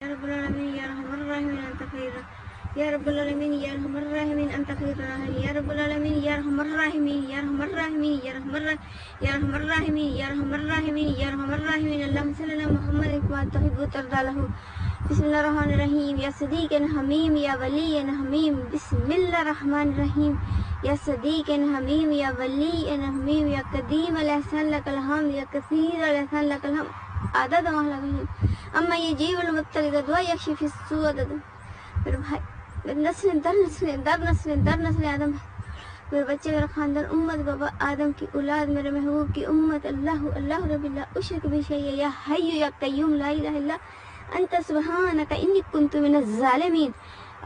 يا رب العالمين يا ارحم الراحمين انت خير يا رب العالمين يا ارحم الراحمين انت خير الراحمين يا رب العالمين يا ارحم الراحمين يا ارحم الراحمين يا ارحم يا ارحم الراحمين يا ارحم الراحمين يا ارحم الراحمين اللهم صل على محمد كما تحب وترضى له. بسم الله الرحمن الرحيم يا صديق حميم يا ولي حميم بسم الله الرحمن الرحيم يا صديق حميم يا ولي حميم يا قديم الاحسان لك الحمد يا كثير الاحسان لك الحمد عدد ما لك اما يجيب المبتغي دعاء يكشف السوء عدد. میرے بھائی نسل در نسل آدم میرے بچے میرا خاندان امت بابا آدم کی اولاد میرے محبوب کی امت اللہ رب اللہ اشرک بشیء یا حی یا قیوم لا الہ الا انت سبحانک انی کنت من الظالمین.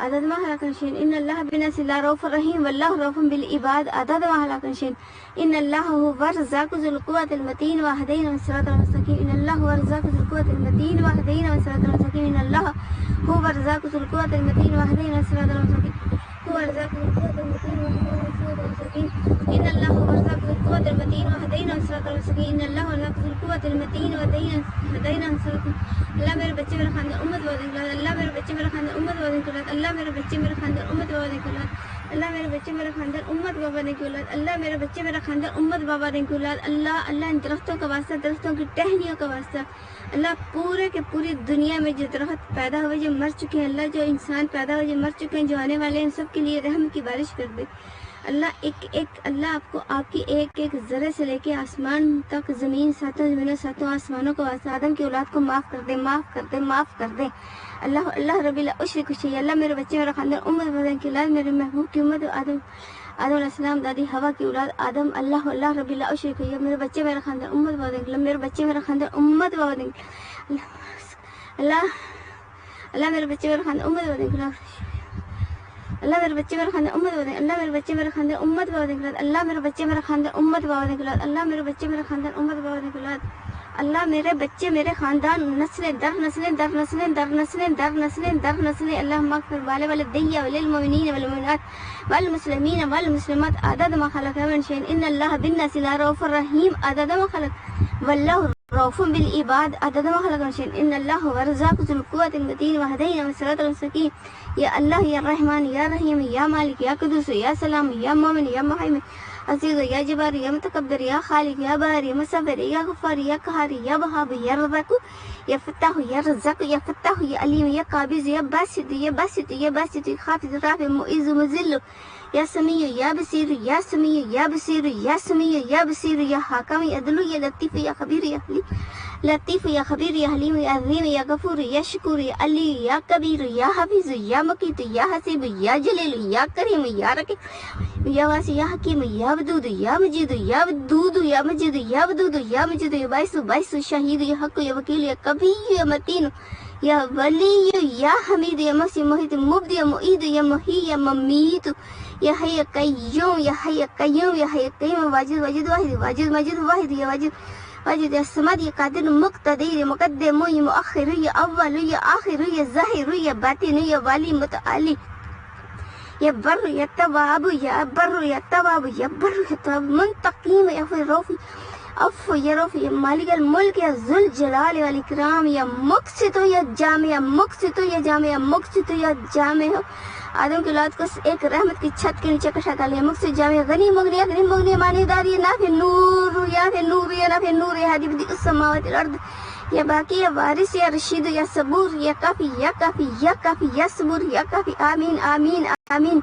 عدد ما خلق شيء ان الله بالناس لرؤوف رحيم والله رؤوف بالعباد. عدد ما خلق شيء ان الله هو الرزاق ذو القوة المتين وهدينا الصراط المستقيم ان الله هو الرزاق ذو القوة المتين وهدينا الصراط المستقيم ان الله هو الرزاق ذو القوة المتين وهدينا الصراط المستقيم هو الرزاق ذو القوة المتين وهدينا الصراط المستقيم ان الله هو الرزاق ذو القوة المتين وهدينا الصراط المستقيم ان الله هو الرزاق ذو القوة المتين وهدينا الصراط. اللہ میرے بچے میرا خاندان امت وعدے کے اللہ میرے بچے میرا خاندان امت وعدے کے اللہ میرے بچے میرا خاندان امت وعدے کے اللہ میرے بچے میرا خاندان امت بابا نے کی اولاد اللہ میرے بچے میرا خاندان امت بابا نے کی اولاد اللہ ان درختوں کا واسطہ درختوں کی ٹہنیوں کا واسطہ اللہ پورے کے پوری دنیا میں جو درخت پیدا ہوئے جو مر چکے ہیں اللہ جو انسان پیدا ہوئے جو مر چکے ہیں جو آنے والے ہیں سب کے لیے رحم کی بارش کر دے اللہ. ایک اللہ آپ کو آپ کی ایک ذرے سے لے کے آسمان تک زمین ساتوں زمینوں ساتوں آسمانوں کو واسطہ آدم کی اولاد کو معاف کر دے اللہ رب اللہ اشرک شیء. اللہ میرے بچے میرا خاندان امت بدن کی اولاد میرے محبوب کی امت آدم علیہ السلام دادی ہوا کی اولاد آدم اللہ رب اللہ اشرک شیء. میرے بچے میرا خاندان امت بدن کی میرے بچے میرا خاندان امت بدن اللہ میرے بچے میرا خاندان امت بدن کی اللہ میرے بچے میرا خاندان امت بابا اللہ میرے بچے میرا خاندان امت بابا اللہ میرے بچے میرا خاندان امت بابا اللہ میرے بچے میرا خاندان امت بابا اللہ میرے بچے میرے خاندان نسل در نسل اللہ مغفر والدی وللمؤمنین والمؤمنات والمسلمین والمسلمات. عدد ما خلق من شيء ان الله بالناس لرؤوف رحيم. عدد ما خلق والله رؤوف بالعباد. عدد ما خلق من شيء ان الله هو الرزاق ذو القوة المتين وهدينا الصراط المستقيم. یا اللہ یا رحمان یا رحیم یا مالک یا قدوس یا سلام یا مومن یا محیمن عزیز یا جبار یا متکبر یا خالق یا بار یا مصور یا غفار یا قہار یا وہاب یا رزاق یا فتاح یا رزاق یا فتاح یا علیم یا قابض یا باسط خافض رافع معز مذل یا سمیع یا بصیر یا سمیع یا بصیر یا سمیع یا بصیر یا حاکم یا عدل یا لطیف یا خبیر یا حلیم لطیف یا خبیر یا حلیم یا عظیم یا غفور یا شکور یا علی یا کبیر یا حفیظ یا مقیت یا حسیب یا جلیل یا کریم یا رقیب یا واسع یا حکیم یا ودود یا مجید یا ودود یا مجید یا ودود یا مجید یا باعث شہید یا حق یا وکیل یا کبھی یا متین یا ولی یا حمید یا مسیح محیط مبد یا معید یا محی یا ممیت یا حی قیوم یا حی قیوم یا حی قیوم واجد واحد ماجد واحد یا واجد یا صمد یا قادر مقتدر یا مقدم یا مؤخر یا اول یا آخر یا ظاہر یا باطن یا والی متعالی یا بر یا تواب منتقیم یا روفی یا مالک الملک یا ذل جلال والاکرام یا مقسط یا جامع آدم کی اولاد کو ایک رحمت کی چھت کے نیچے کشا کر لیا مقصد جامع غنی مغنی مانی دار یا نافع نور یا نافع نور یا ہادی بدی السماوات الارض یا باقی یا وارث یا رشید یا صبور یا کافی یا صبور یا کافی. آمین